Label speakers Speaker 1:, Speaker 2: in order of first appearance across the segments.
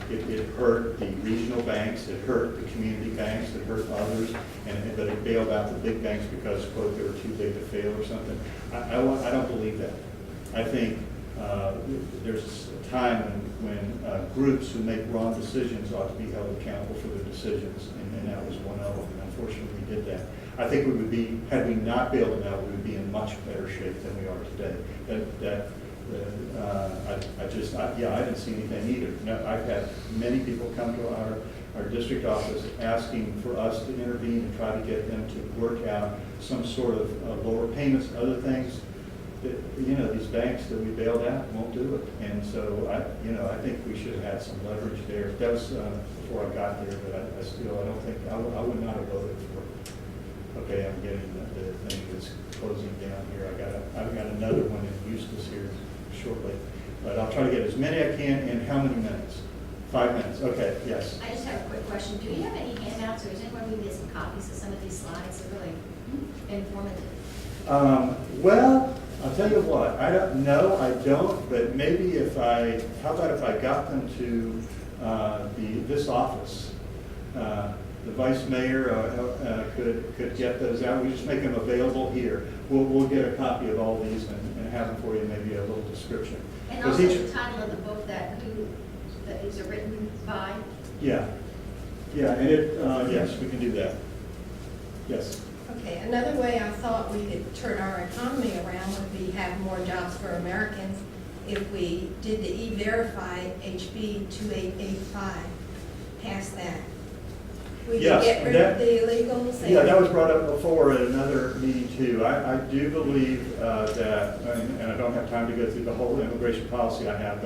Speaker 1: It hurt the regional banks, it hurt the community banks, it hurt others, but it bailed out the big banks because, quote, they were too big to fail or something. I don't believe that. I think there's a time when groups who make wrong decisions ought to be held accountable for their decisions, and that was one of them. And unfortunately, we did that. I think we would be, had we not bailed them out, we would be in much better shape than we are today. I didn't see anything either. No, I've had many people come to our district office asking for us to intervene and try to get them to work out some sort of lower payments and other things. These banks that we bailed out won't do it. And so I think we should have had some leverage there. That was before I got there, but I don't think, I would not have voted for it. Okay, I'm getting the thing that's closing down here. I've got another one in Eustis here shortly. But I'll try to get as many I can in how many minutes? 5 minutes. Okay, yes.
Speaker 2: I just have a quick question. Do you have any handouts, or is anyone going to get some copies of some of these slides? They're really informative.
Speaker 1: Well, I'll tell you what, I don't know, I don't, but maybe how about if I got them to this office? The vice mayor could get those out. We just make them available here. We'll get a copy of all these and have them for you, maybe a little description.
Speaker 2: And also the title of the book that these are written by?
Speaker 1: Yeah, and yes, we can do that. Yes.
Speaker 3: Okay, another way I thought we could turn our economy around would be have more jobs for Americans if we did the E-Verify HB 2885, pass that. We
Speaker 1: Yes,
Speaker 3: could get rid of the illegals.
Speaker 1: Yeah, that was brought up before at another meeting too. I do believe that, and I don't have time to go through the whole immigration policy I have,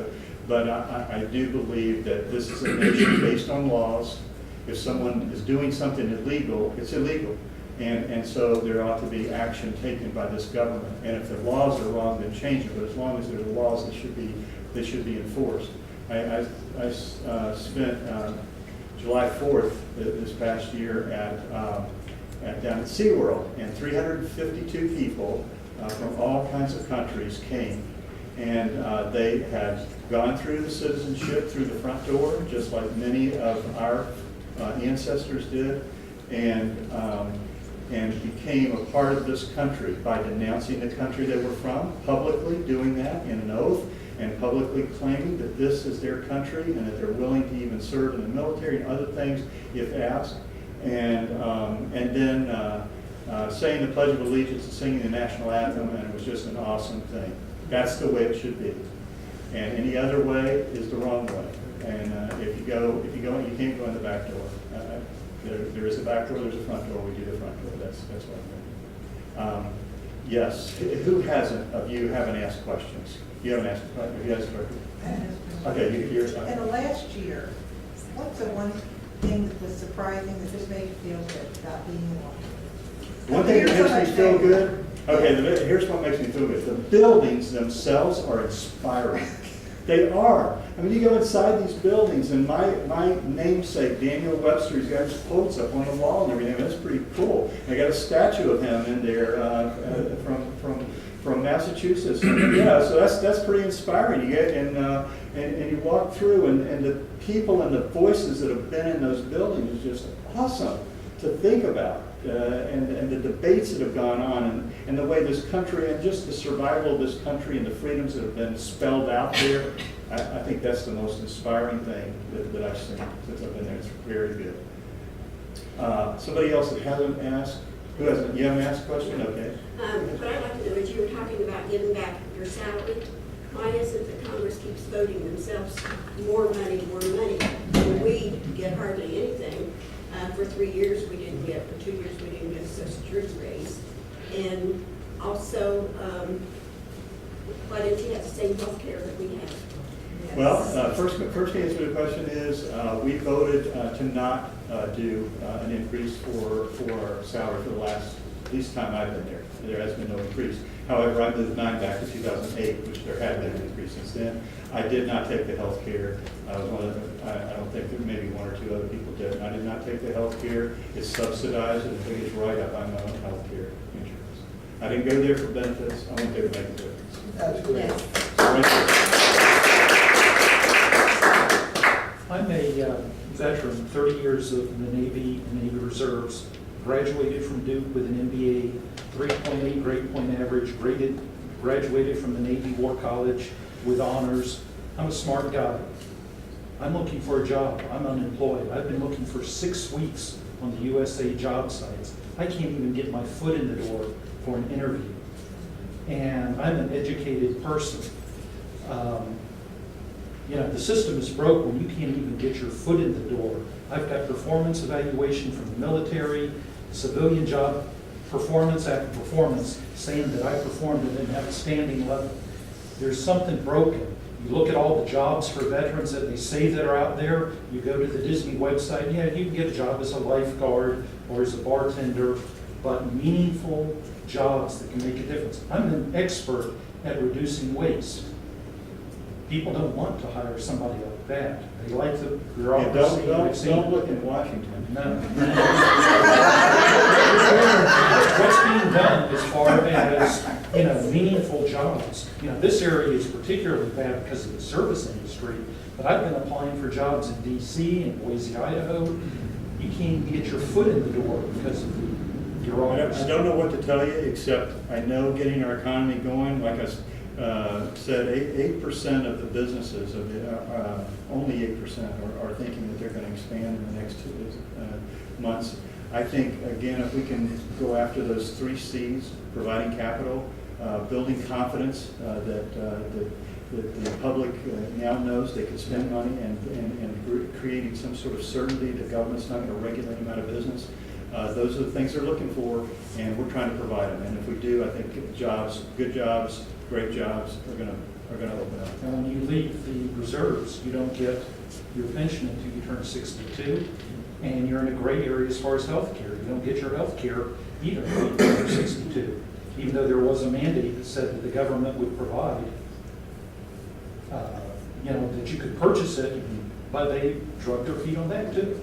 Speaker 1: but I do believe that this is a nation based on laws. If someone is doing something illegal, it's illegal. And so there ought to be action taken by this government. And if the laws are wrong, then change it. But as long as there are laws, they should be enforced. I spent July 4th this past year down at SeaWorld, and 352 people from all kinds of countries came. And they had gone through the citizenship through the front door, just like many of our ancestors did, and became a part of this country by denouncing the country they were from, publicly doing that in an oath, and publicly claiming that this is their country and that they're willing to even serve in the military and other things if asked. And then saying the Pledge of Allegiance and singing the national anthem, and it was just an awesome thing. That's the way it should be. And any other way is the wrong way. And if you go, you can't go in the back door. There is a back door, there's a front door. We do the front door. That's what I'm doing. Yes. Who hasn't of you haven't asked questions? You haven't asked questions. Have you asked questions? Okay, you're
Speaker 4: In the last year, what's the one thing that was surprising that just made you feel good about being in Washington?
Speaker 1: One thing that makes me feel good. Okay, here's what makes me feel good. The buildings themselves are inspiring. They are. I mean, you go inside these buildings, and my namesake, Daniel Webster, he's got his quotes up on the wall and everything. That's pretty cool. I got a statue of him in there from Massachusetts. Yeah, so that's pretty inspiring. You get and you walk through, and the people and the voices that have been in those buildings is just awesome to think about. And the debates that have gone on, and the way this country, and just the survival of this country and the freedoms that have been spelled out there, I think that's the most inspiring thing that I've seen since I've been there. It's very good. Somebody else that hasn't asked? Who hasn't? You haven't asked a question? Okay.
Speaker 5: What I'd like to know is, you were talking about giving back your salary. Why is it that Congress keeps voting themselves more money, and we get hardly anything? For 3 years we didn't get, for 2 years we didn't get a Social Security raise. And also, why didn't you have the same health care that we have?
Speaker 3: Yes.
Speaker 1: Well, first answer to the question is we voted to not do an increase for our salary for the last, at least time I've been there. There has been no increase. However, I moved mine back to 2008, which there had been an increase since then. I did not take the health care. I don't think that maybe one or two other people did. I did not take the health care. It's subsidized, and the biggest write-up on my own health care insurance. I didn't go there for benefits. I went there to make a difference.
Speaker 4: That's great.
Speaker 3: Yes.
Speaker 1: Right there.
Speaker 6: veteran, 30 years of the Navy and Navy Reserves, graduated from Duke with an MBA, 3.8 grade point average, graduated from the Navy War College with honors. I'm a smart guy. I'm looking for a job. I'm unemployed. I've been looking for 6 weeks on the USA job sites. I can't even get my foot in the door for an interview. And I'm an educated person. You know, the system is broke when you can't even get your foot in the door. I've got performance evaluation from the military, civilian job, performance after performance, saying that I performed at an outstanding level. There's something broken. You look at all the jobs for veterans that they say that are out there. You go to the Disney website, yeah, you can get a job as a lifeguard or as a bartender, but meaningful jobs that can make a difference. I'm an expert at reducing waste. People don't want to hire somebody like that. They like the bureaucracy.
Speaker 1: Don't look in Washington.
Speaker 6: No. What's being done as far as, you know, meaningful jobs? You know, this area is particularly bad because of the service industry, but I've been applying for jobs in DC and Boise, Idaho. You can't even get your foot in the door because of the bureaucracy.
Speaker 1: I don't know what to tell you, except I know getting our economy going, like I said, 8% of the businesses, only 8% are thinking that they're going to expand in the next 2 months. I think, again, if we can go after those 3 C's, providing capital, building confidence that the public now knows they can spend money, and creating some sort of certainty that government's not going to regulate them out of business. Those are the things they're looking for, and we're trying to provide them. And if we do, I think jobs, good jobs, great jobs are going to open up.
Speaker 6: And when you leave the reserves, you don't get your pension until you turn 62, and you're in a gray area as far as health care. You don't get your health care either until you turn 62, even though there was a mandate that said that the government would provide, you know, that you could purchase it, but they drugged their feet on that too.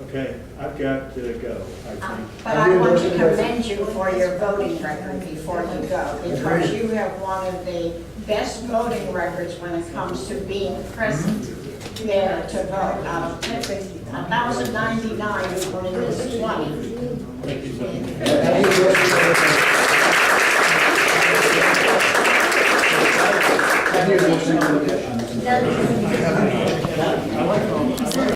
Speaker 1: Okay, I've got to go, I think.
Speaker 7: But I want to commend you for your voting record before you go, because you have one of the best voting records when it comes to being present there to vote. Out of 1,099 who were in this